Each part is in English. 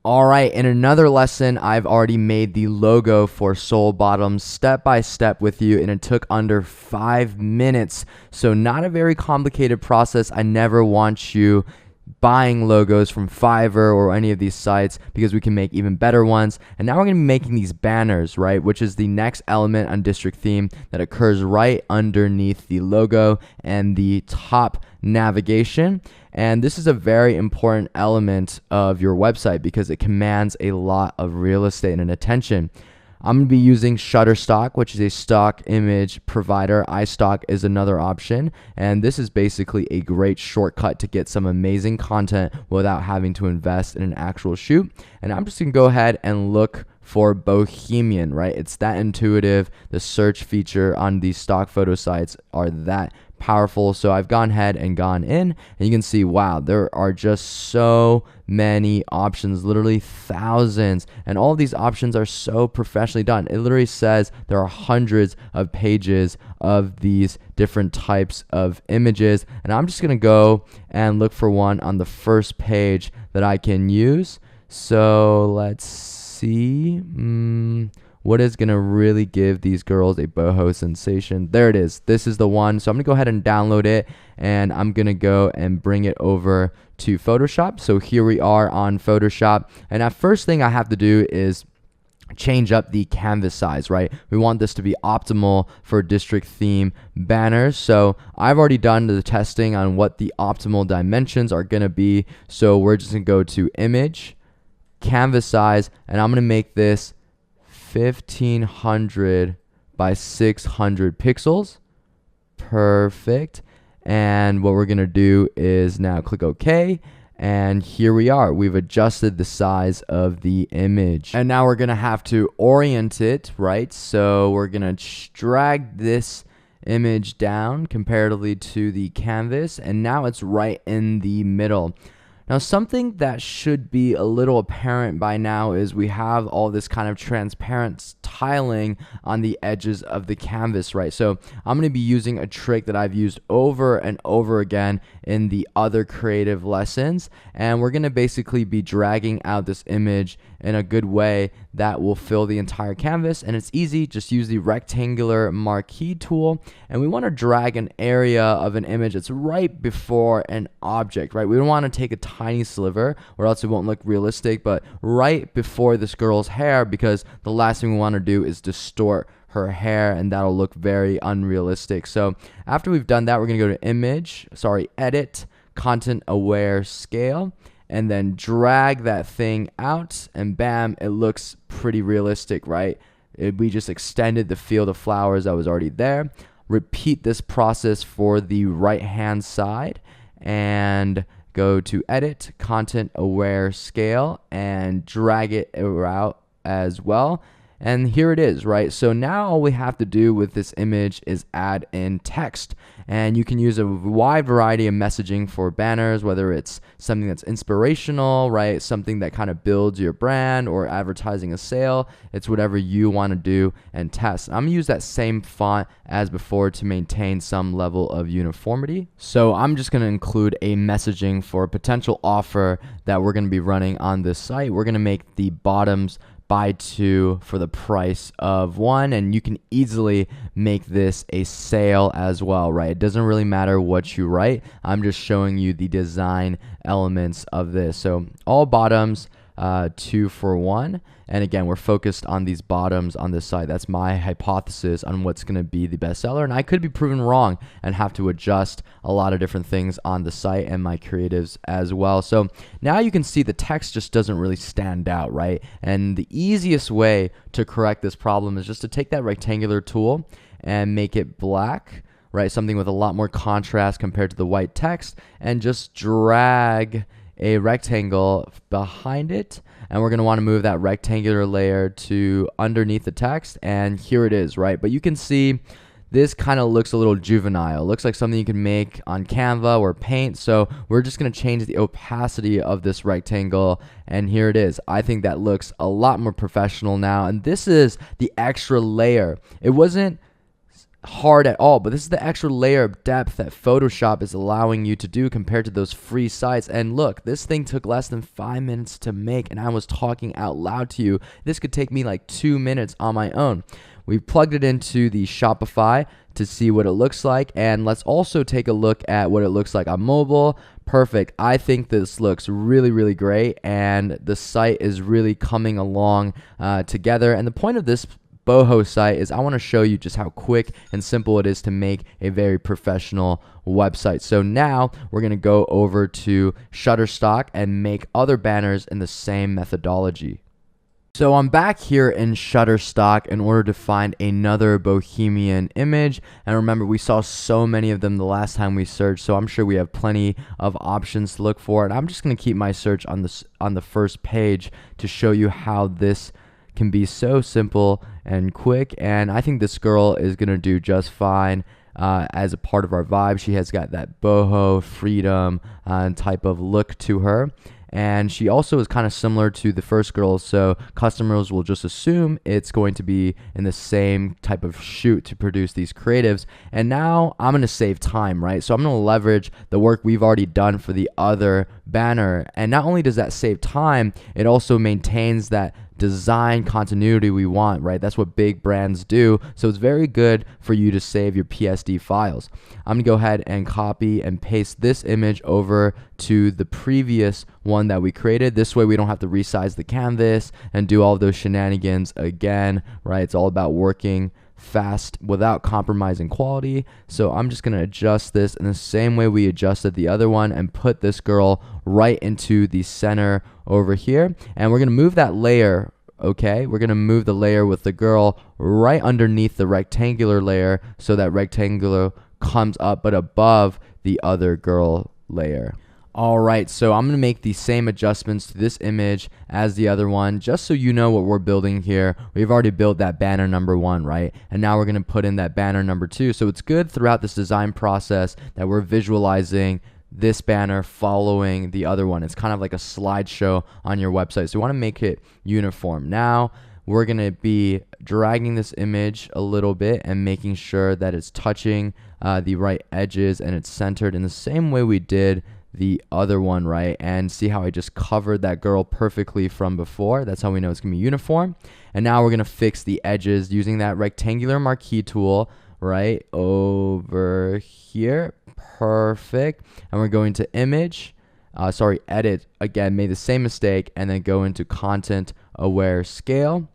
All right, in another lesson, I've already made the logo for Soul Bottoms step by step with you, and it took under 5 minutes. So not a very complicated process. I never want you buying logos from Fiverr or any of these sites because we can make even better ones. And now we're going to be making these banners, right? Which is the next element on district theme that occurs right underneath the logo and the top navigation. And this is a very important element of your website because it commands a lot of real estate and attention. I'm going to be using Shutterstock, which is a stock image provider. iStock is another option. And this is basically a great shortcut to get some amazing content without having to invest in an actual shoot. And I'm just going to go ahead and look for Bohemian, right? It's that intuitive. The search feature on these stock photo sites are that powerful. So I've gone ahead and gone in, and you can see, wow, there are just so many options, literally thousands, and all of these options are so professionally done. It literally says there are hundreds of pages of these different types of images, and I'm just gonna go and look for one on the first page that I can use. So let's see. What is going to really give these girls a boho sensation? There it is. This is the one. So I'm going to go ahead and download it, and I'm going to go and bring it over to Photoshop. So here we are on Photoshop. And the first thing I have to do is change up the canvas size, right? We want this to be optimal for district theme banners. So I've already done the testing on what the optimal dimensions are going to be. So we're just going to go to image, canvas size, and I'm going to make this 1500 by 600 pixels. Perfect. And what we're going to do is now click OK. And here we are. We've adjusted the size of the image. And now we're going to have to orient it, right? So we're going to drag this image down comparatively to the canvas. And now it's right in the middle. Now, something that should be a little apparent by now is we have all this kind of transparent tiling on the edges of the canvas, right? So I'm going to be using a trick that I've used over and over again in the other creative lessons, and we're going to basically be dragging out this image in a good way that will fill the entire canvas. And it's easy. Just use the rectangular marquee tool, and we want to drag an area of an image that's right before an object, right? We don't want to take a tiny sliver or else it won't look realistic, but right before this girl's hair, because the last thing we want to do is distort her hair, and that'll look very unrealistic. So after we've done that, we're going to go to edit, content aware scale, and then drag that thing out, and bam, it looks pretty realistic, right? We just extended the field of flowers that was already there. Repeat this process for the right hand side, and go to edit, content aware scale, and drag it out as well. And here it is, right? So now all we have to do with this image is add in text. And you can use a wide variety of messaging for banners, whether it's something that's inspirational, right? Something that kind of builds your brand, or advertising a sale. It's whatever you want to do and test. I'm going to use that same font as before to maintain some level of uniformity. So I'm just going to include a messaging for a potential offer that we're going to be running on this site. We're going to make the bottoms buy 2 for the price of 1, and you can easily make this a sale as well, right? It doesn't really matter what you write. I'm just showing you the design elements of this. So all bottoms 2 for 1, and again, we're focused on these bottoms on this site. That's my hypothesis on what's going to be the best seller, and I could be proven wrong and have to adjust a lot of different things on the site and my creatives as well. So now you can see the text just doesn't really stand out, right? And the easiest way to correct this problem is just to take that rectangular tool and make it black, right? Something with a lot more contrast compared to the white text, and just drag a rectangle behind it, and we're going to want to move that rectangular layer to underneath the text, and here it is, right? But you can see this kind of looks a little juvenile. It looks like something you can make on Canva or Paint. So we're just going to change the opacity of this rectangle, and here it is. I think that looks a lot more professional now, and this is the extra layer. It wasn't hard at all, but this is the extra layer of depth that Photoshop is allowing you to do compared to those free sites. And look, this thing took less than 5 minutes to make, and I was talking out loud to you. This could take me like 2 minutes on my own. We've plugged it into the Shopify to see what it looks like, and let's also take a look at what it looks like on mobile. Perfect. I think this looks really, really great, and the site is really coming along together. And the point of this boho site is I want to show you just how quick and simple it is to make a very professional website. So now we're going to go over to Shutterstock and make other banners in the same methodology. So I'm back here in Shutterstock in order to find another bohemian image, and remember, we saw so many of them the last time we searched, so I'm sure we have plenty of options to look for. And I'm just going to keep my search on the first page to show you how this can be so simple and quick. And I think this girl is gonna do just fine as a part of our vibe. She has got that boho freedom type of look to her, and she also is kind of similar to the first girl, so customers will just assume it's going to be in the same type of shoot to produce these creatives. And now I'm going to save time, right? So I'm going to leverage the work we've already done for the other banner, and not only does that save time, it also maintains that design continuity we want, right? That's what big brands do. So it's very good for you to save your PSD files. I'm gonna go ahead and copy and paste this image over to the previous one that we created. This way we don't have to resize the canvas and do all of those shenanigans again, right? It's all about working fast without compromising quality. So I'm just going to adjust this in the same way we adjusted the other one and put this girl right into the center over here. And we're going to move that layer. Okay, we're going to move the layer with the girl right underneath the rectangular layer, so that rectangular comes up but above the other girl layer. Alright, so I'm going to make the same adjustments to this image as the other one, just so you know what we're building here. We've already built that banner number 1, right? And now we're going to put in that banner number 2. So it's good throughout this design process that we're visualizing this banner following the other one. It's kind of like a slideshow on your website. So we want to make it uniform. Now we're going to be dragging this image a little bit and making sure that it's touching the right edges and it's centered in the same way we did the other one, right? And see how I just covered that girl perfectly from before. That's how we know it's gonna be uniform. And now we're gonna fix the edges using that rectangular marquee tool right over here. Perfect. And we're going to image, edit again, made the same mistake, and then go into content aware scale.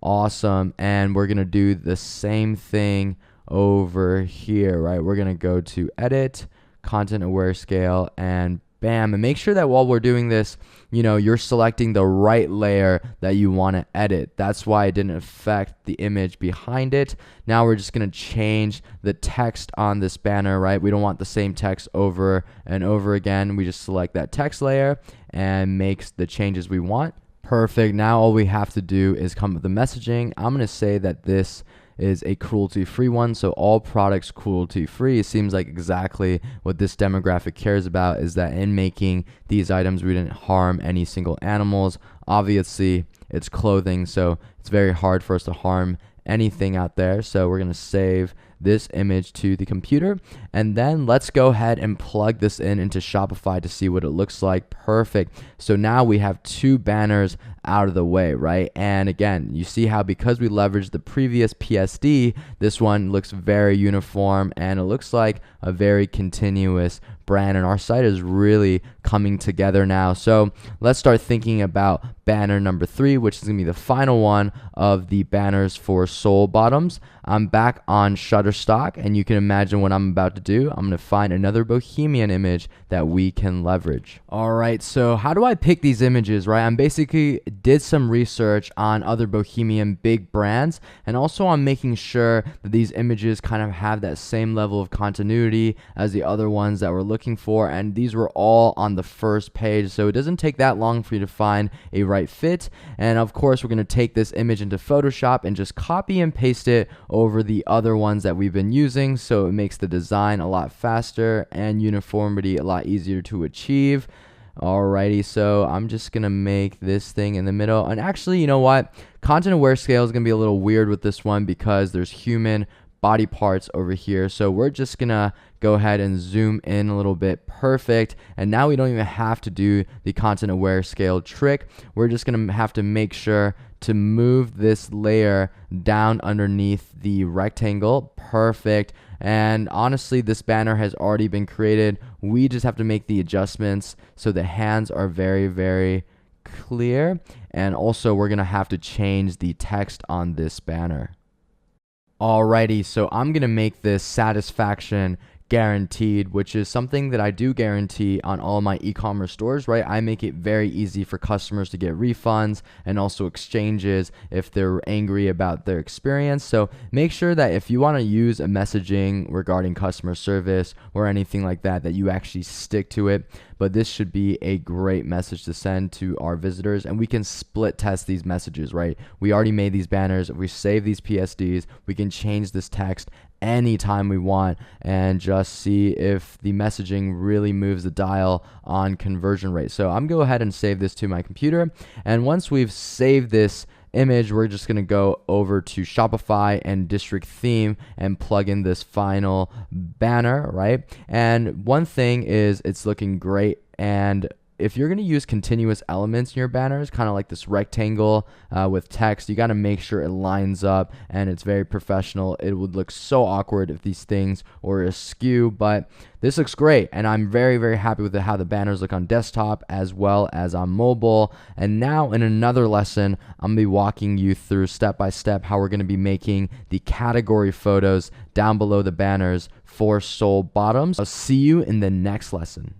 Awesome. And we're gonna do the same thing over here, right? We're gonna go to edit, content aware scale, and bam. And make sure that while we're doing this, you're selecting the right layer that you want to edit. That's why it didn't affect the image behind it. Now we're just going to change the text on this banner, right? We don't want the same text over and over again. We just select that text layer and makes the changes we want. Perfect. Now all we have to do is come up with the messaging. I'm going to say that this is a cruelty-free one, so all products cruelty-free. It seems like exactly what this demographic cares about, is that in making these items we didn't harm any single animals. Obviously it's clothing, so it's very hard for us to harm anything out there. So we're going to save this image to the computer, and then let's go ahead and plug this into Shopify to see what it looks like. Perfect. So now we have 2 banners out of the way, right? And again, you see how because we leveraged the previous PSD, this one looks very uniform and it looks like a very continuous brand, and our site is really coming together now. So let's start thinking about banner number 3, which is gonna be the final one of the banners for Soul Bottoms. I'm back on Shutterstock, and you can imagine what I'm about to do. I'm gonna find another bohemian image that we can leverage. All right, so how do I pick these images, right? I'm basically did some research on other bohemian big brands, and also I'm making sure that these images kind of have that same level of continuity as the other ones that we're looking for, and these were all on the first page, so it doesn't take that long for you to find a right fit. And of course we're going to take this image into Photoshop and just copy and paste it over the other ones that we've been using, so it makes the design a lot faster and uniformity a lot easier to achieve. Alrighty, so I'm just gonna make this thing in the middle, and actually, you know what, content aware scale is gonna be a little weird with this one because there's human body parts over here. So we're just gonna go ahead and zoom in a little bit. Perfect. And now we don't even have to do the content aware scale trick. We're just gonna have to make sure to move this layer down underneath the rectangle. Perfect. And honestly, this banner has already been created. We just have to make the adjustments so the hands are very, very clear. And also we're gonna have to change the text on this banner. Alrighty, so I'm gonna make this satisfaction guaranteed, which is something that I do guarantee on all my e-commerce stores, right? I make it very easy for customers to get refunds and also exchanges if they're angry about their experience. So make sure that if you want to use a messaging regarding customer service or anything like that, that you actually stick to it. But this should be a great message to send to our visitors, and we can split test these messages, right? We already made these banners. If we save these PSDs, we can change this text anytime we want and just see if the messaging really moves the dial on conversion rate. So I'm going to go ahead and save this to my computer. And once we've saved this image, we're just going to go over to Shopify and District Theme and plug in this final banner, right? And one thing is it's looking great. And if you're going to use continuous elements in your banners, kind of like this rectangle with text, you got to make sure it lines up and it's very professional. It would look so awkward if these things were askew, but this looks great. And I'm very, very happy with how the banners look on desktop as well as on mobile. And now in another lesson, I'm going to be walking you through step by step how we're going to be making the category photos down below the banners for Soul Bottoms. I'll see you in the next lesson.